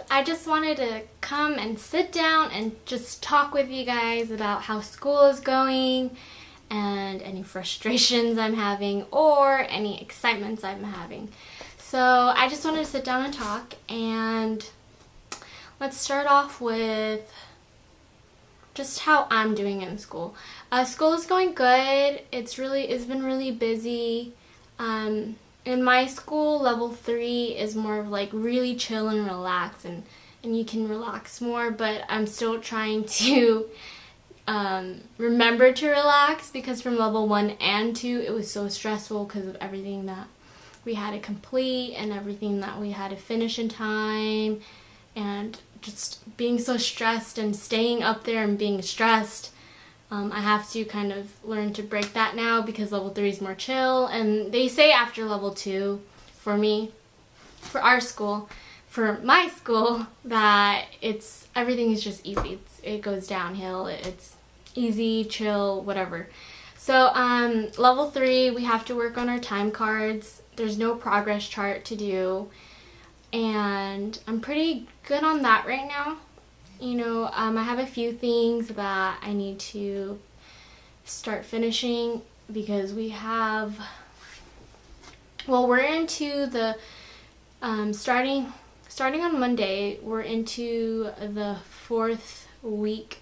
I just wanted to come and sit down and just talk with you guys about how school is going and any frustrations I'm having or any excitements I'm having. So I just wanted to sit down and talk, and let's start off with just how I'm doing in school. School is going good. It's been really busy. In my school, level 3 is more of like really chill and relax, and you can relax more, but I'm still trying to remember to relax, because from level 1 and 2 it was so stressful because of everything that we had to complete and everything that we had to finish in time, and just being so stressed and staying up there and being stressed. I have to kind of learn to break that now, because level 3 is more chill, and they say after level 2, for me, for our school, for my school, that everything is just easy. It goes downhill. It's easy, chill, whatever. So level 3, we have to work on our time cards. There's no progress chart to do, and I'm pretty good on that right now. I have a few things that I need to start finishing, because we're into the starting on Monday, we're into the 4th week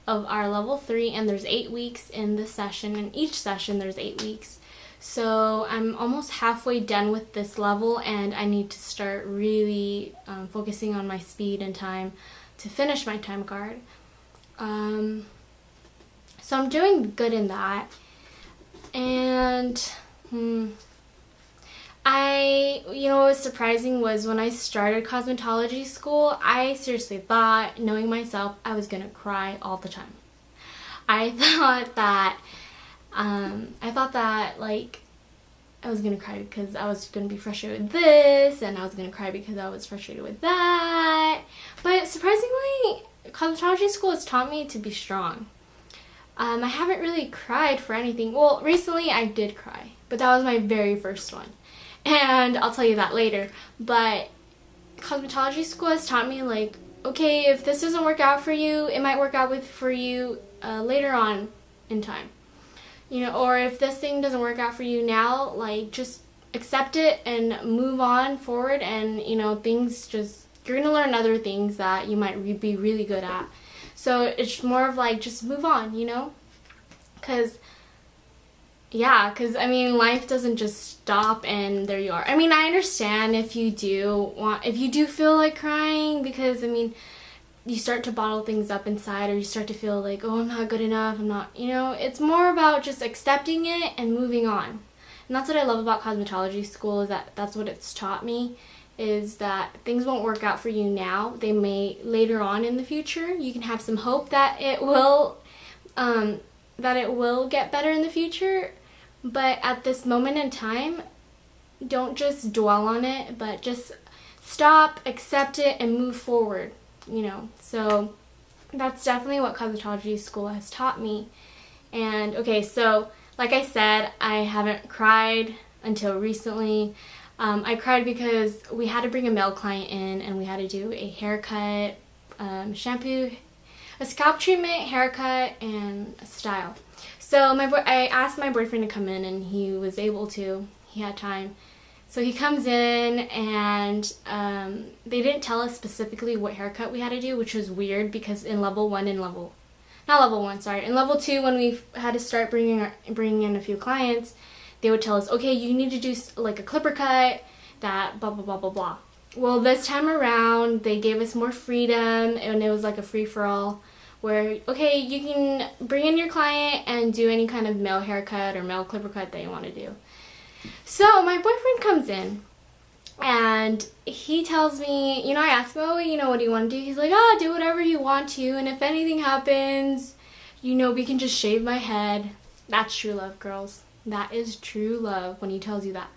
of our level 3, and there's 8 weeks in this session, and each session there's 8 weeks. So I'm almost halfway done with this level, and I need to start really focusing on my speed and time to finish my time card. So I'm doing good in that. And what was surprising was when I started cosmetology school, I seriously thought, knowing myself, I was gonna cry all the time. I thought that like I was gonna cry because I was gonna be frustrated with this, and I was gonna cry because I was frustrated with that. But surprisingly, cosmetology school has taught me to be strong. I haven't really cried for anything. Well, recently I did cry, but that was my very first one, and I'll tell you that later. But cosmetology school has taught me, like, okay, if this doesn't work out for you, it might work out for you later on in time. Or if this thing doesn't work out for you now, like, just accept it and move on forward, and, you're going to learn other things that you might be really good at. So it's more of like, just move on, Because, life doesn't just stop and there you are. I understand if you do feel like crying, because, you start to bottle things up inside, or you start to feel like, oh, I'm not good enough, it's more about just accepting it and moving on. And that's what I love about cosmetology school, is that's what it's taught me, is that things won't work out for you now. They may later on in the future. You can have some hope that it will get better in the future, but at this moment in time, don't just dwell on it, but just stop, accept it, and move forward. So that's definitely what cosmetology school has taught me. And okay, so like I said, I haven't cried until recently. I cried because we had to bring a male client in, and we had to do a haircut, shampoo, a scalp treatment, haircut, and a style. So I asked my boyfriend to come in, and he was able to. He had time. So he comes in, and they didn't tell us specifically what haircut we had to do, which was weird, because in level 1 in level 2, when we had to start bringing in a few clients, they would tell us, okay, you need to do like a clipper cut, that blah blah blah blah blah. Well, this time around they gave us more freedom, and it was like a free-for-all, where, okay, you can bring in your client and do any kind of male haircut or male clipper cut that you want to do. So my boyfriend comes in, and he tells me, I ask him, what do you want to do? He's like, do whatever you want to, and if anything happens, we can just shave my head. That's true love, girls. That is true love when he tells you that.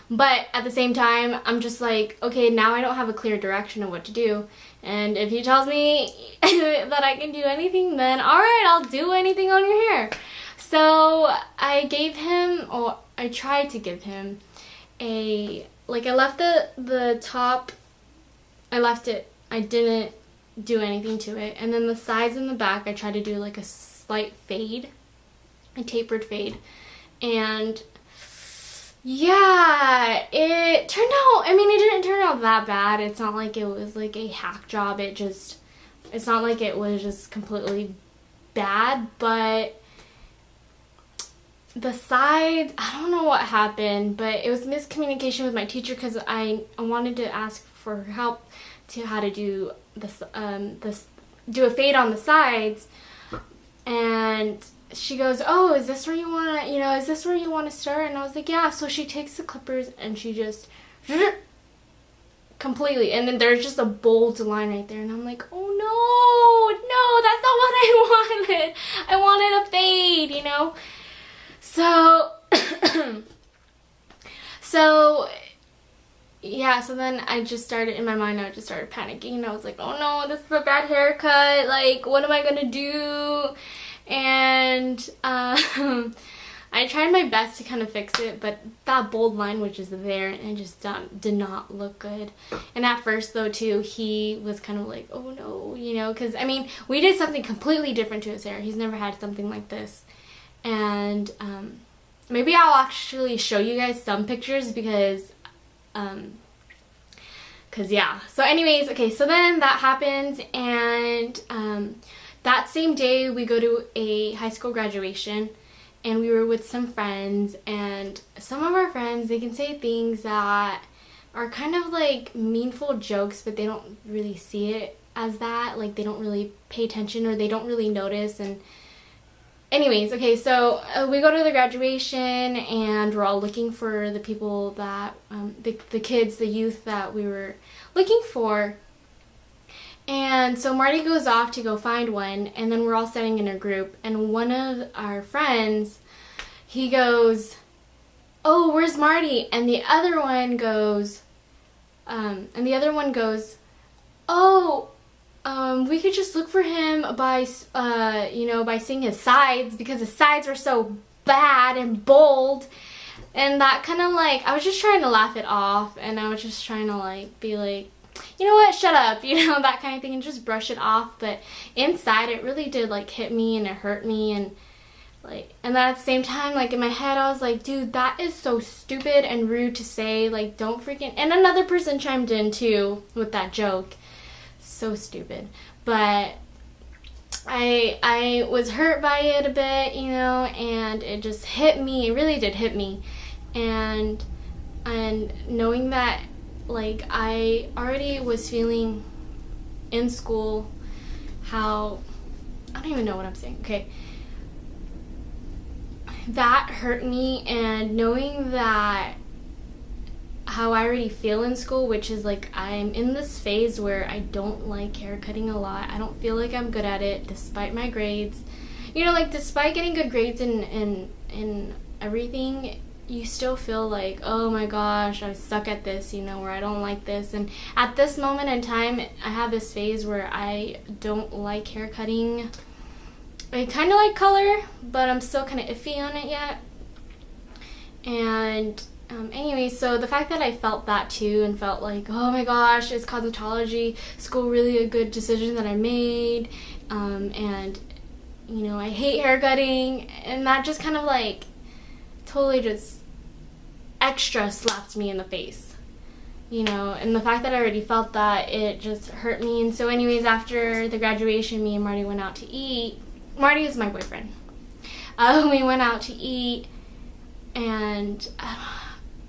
But at the same time, I'm just like, okay, now I don't have a clear direction of what to do. And if he tells me that I can do anything, then alright, I'll do anything on your hair. So I tried to give him I left the top, I left it I didn't do anything to it. And then the sides and the back, I tried to do like a slight fade, a tapered fade. And yeah, it turned out, I mean, it didn't turn out that bad. It's not like it was like a hack job. It's not like it was just completely bad, but the sides, I don't know what happened, but it was miscommunication with my teacher because I wanted to ask for her help to how to do this, do a fade on the sides, and she goes, oh, is this where you want to, is this where you want to start? And I was like, yeah. So she takes the clippers and she just completely, and then there's just a bold line right there, and I'm like, oh no, that's not what I wanted. I wanted a fade, So yeah, so then I just started, in my mind, I just started panicking. I was like, oh no, this is a bad haircut. Like, what am I gonna do? And I tried my best to kind of fix it, but that bold line was just there, and it just did not look good. And at first, though, too, he was kind of like, oh no, because, I mean, we did something completely different to his hair. He's never had something like this. And maybe I'll actually show you guys some pictures because yeah. So anyways, okay, so then that happens, and that same day we go to a high school graduation, and we were with some friends, and some of our friends, they can say things that are kind of like meaningful jokes, but they don't really see it as that. Like, they don't really pay attention, or they don't really notice. And anyways, okay, so we go to the graduation, and we're all looking for the people that, the kids, the youth that we were looking for. And so Marty goes off to go find one, and then we're all sitting in a group, and one of our friends, he goes, oh, where's Marty? And the other one goes, oh, we could just look for him by seeing his sides, because his sides were so bad and bold. And that kind of like, I was just trying to laugh it off, and I was just trying to like be like, you know what, shut up, that kind of thing, and just brush it off. But inside, it really did like hit me, and it hurt me, and then at the same time, like in my head, I was like, dude, that is so stupid and rude to say. Like, don't freaking. And another person chimed in too with that joke. So stupid. But I was hurt by it a bit, and it just hit me. It really did hit me. And knowing that, like, I already was feeling in school how, I don't even know what I'm saying. Okay. That hurt me, and knowing that how I already feel in school, which is like I'm in this phase where I don't like haircutting a lot. I don't feel like I'm good at it despite my grades. Like, despite getting good grades in everything, you still feel like, oh my gosh, I suck at this, or I don't like this. And at this moment in time, I have this phase where I don't like haircutting. I kind of like color, but I'm still kind of iffy on it yet. And anyway, so the fact that I felt that too, and felt like, oh my gosh, is cosmetology school really a good decision that I made? And I hate haircutting, and that just kind of like totally just extra slapped me in the face, and the fact that I already felt that, it just hurt me. And so anyways, after the graduation, me and Marty went out to eat. Marty is my boyfriend. We went out to eat, and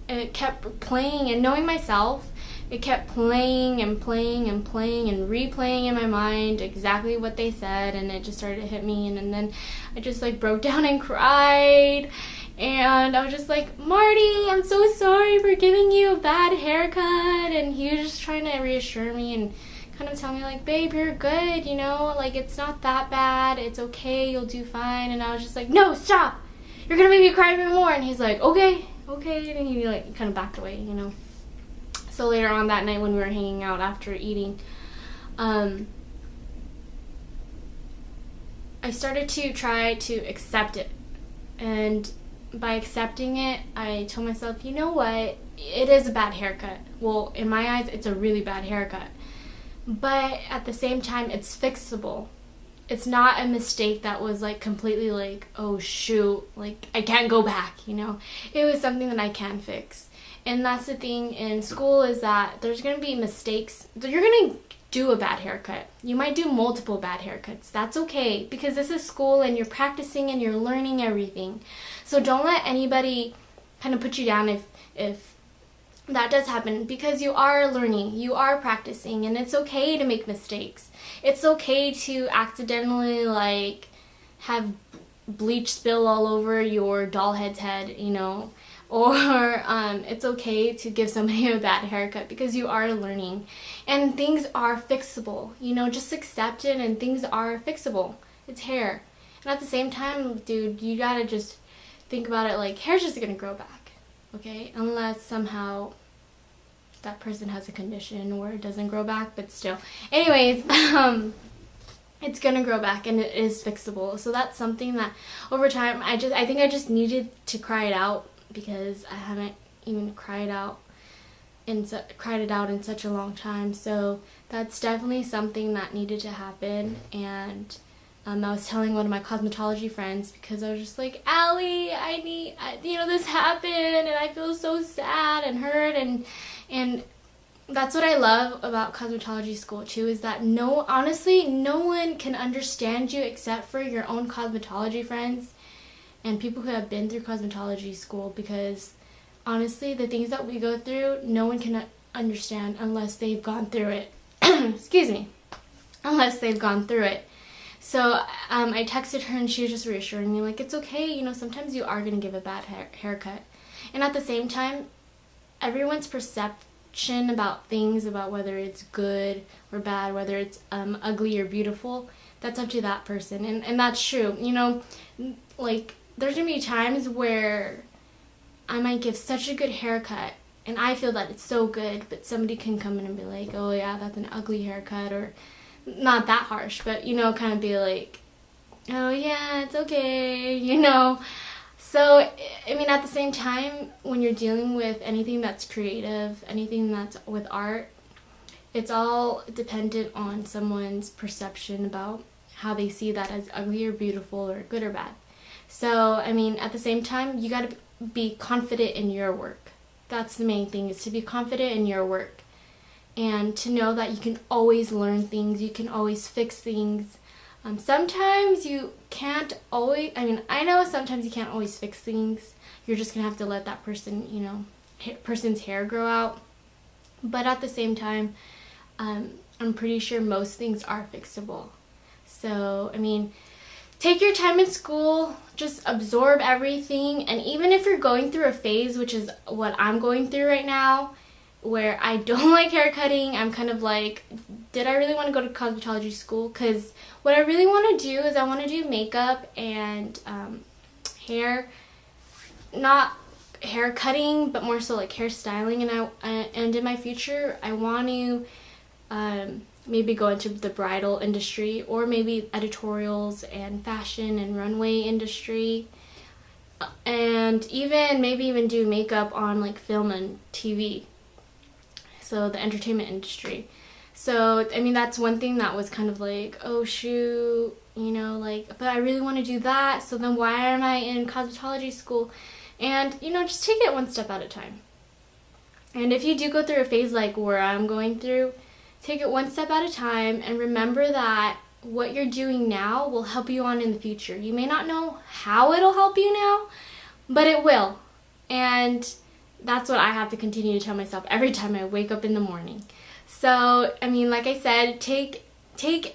it kept playing, and knowing myself, it kept playing and playing and playing and replaying in my mind exactly what they said, and it just started to hit me. And then I just like broke down and cried, and I was just like, Marty, I'm so sorry for giving you a bad haircut. And he was just trying to reassure me and kind of tell me like, babe, you're good, like, it's not that bad, it's okay, you'll do fine. And I was just like, no, stop, you're gonna make me cry even more. And he's like, okay, and he like kind of backed away, So later on that night, when we were hanging out after eating, I started to try to accept it. And by accepting it, I told myself, you know what, it is a bad haircut. Well, in my eyes, it's a really bad haircut. but at the same time, it's fixable. It's not a mistake that was like completely like, oh shoot, like I can't go back, you know. It was something that I can fix. And that's the thing in school, is that there's going to be mistakes. You're going to do a bad haircut. You might do multiple bad haircuts. That's okay, because this is school and you're practicing and you're learning everything. So don't let anybody kind of put you down if that does happen, because you are learning, you are practicing, and it's okay to make mistakes. It's okay to accidentally like have bleach spill all over your doll head's head, you know, or it's okay to give somebody a bad haircut, because you are learning and things are fixable, you know. Just accept it, and things are fixable. It's hair. And at the same time, dude, you gotta just think about it like hair's just gonna grow back, okay? Unless somehow that person has a condition where it doesn't grow back, but still. Anyways, it's gonna grow back, and it is fixable. So that's something that over time, I think I just needed to cry it out, because I haven't even cried it out in such a long time. So that's definitely something that needed to happen. And I was telling one of my cosmetology friends, because I was just like, Allie, this happened, and I feel so sad and hurt, and that's what I love about cosmetology school too, is that honestly, no one can understand you except for your own cosmetology friends and people who have been through cosmetology school, because honestly, the things that we go through, no one can understand unless they've gone through it. Excuse me. Unless they've gone through it. So I texted her, and she was just reassuring me, like, it's okay, you know, sometimes you are going to give a bad haircut. And at the same time, everyone's perception about things, about whether it's good or bad, whether it's ugly or beautiful, that's up to that person. And that's true. You know, like, there's going to be times where I might give such a good haircut, and I feel that it's so good, but somebody can come in and be like, oh yeah, that's an ugly haircut, or not that harsh, but, you know, kind of be like, oh yeah, it's okay, you know. So, I mean, at the same time, when you're dealing with anything that's creative, anything that's with art, it's all dependent on someone's perception about how they see that as ugly or beautiful or good or bad. So, I mean, at the same time, you got to be confident in your work. That's the main thing, is to be confident in your work. And to know that you can always learn things, you can always fix things. Sometimes you can't always, I know sometimes you can't always fix things. You're just going to have to let that person, you know, person's hair grow out. But at the same time, I'm pretty sure most things are fixable. So, I mean, take your time in school, just absorb everything. And even if you're going through a phase, which is what I'm going through right now, where I don't like hair cutting, I'm kind of like, did I really want to go to cosmetology school? Because what I really want to do is I want to do makeup and hair, not hair cutting, but more so like hair styling. And in my future, I want to maybe go into the bridal industry, or maybe editorials and fashion and runway industry, and maybe even do makeup on like film and TV. So the entertainment industry. So, I mean, that's one thing that was kind of like, oh shoot, you know, like, but I really want to do that, so then why am I in cosmetology school? And, you know, just take it one step at a time. And if you do go through a phase like where I'm going through, take it one step at a time, and remember that what you're doing now will help you on in the future. You may not know how it'll help you now, but it will. And that's what I have to continue to tell myself every time I wake up in the morning. So, I mean, like I said, take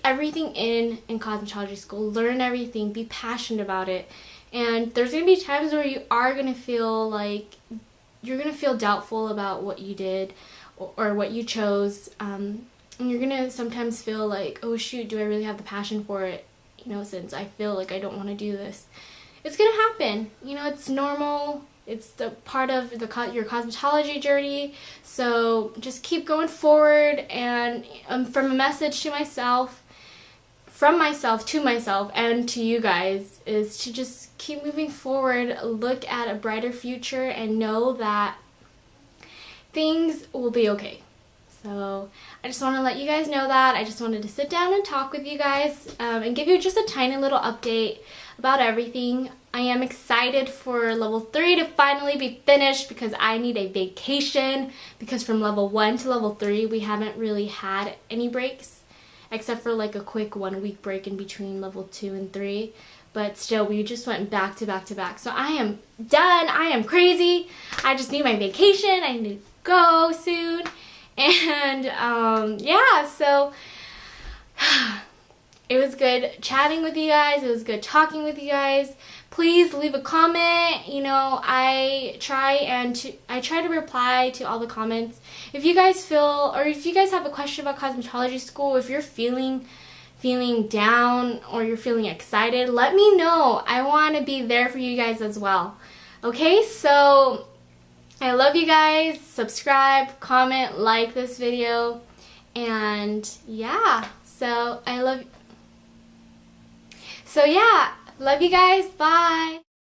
everything in cosmetology school. Learn everything. Be passionate about it. And there's going to be times where you are going to feel like you're going to feel doubtful about what you did or what you chose. And you're going to sometimes feel like, oh shoot, do I really have the passion for it? You know, since I feel like I don't want to do this. It's going to happen. You know, it's normal. It's the part of your cosmetology journey. So just keep going forward. And from a message to myself, from myself to myself and to you guys, is to just keep moving forward, look at a brighter future, and know that things will be okay. So I just want to let you guys know that. I just wanted to sit down and talk with you guys and give you just a tiny little update about everything. I am excited for level 3 to finally be finished because I need a vacation, because from level 1 to level 3 we haven't really had any breaks except for like a quick 1-week break in between level 2 and 3. But still, we just went back to back to back. So I am done. I am crazy. I just need my vacation. I need to go soon. And yeah, so it was good chatting with you guys. It was good talking with you guys. Please leave a comment. You know, I try to reply to all the comments. If you guys feel, or if you guys have a question about cosmetology school, if you're feeling down or you're feeling excited, let me know. I want to be there for you guys as well. Okay, so I love you guys. Subscribe, comment, like this video, and yeah, so love you guys. Bye.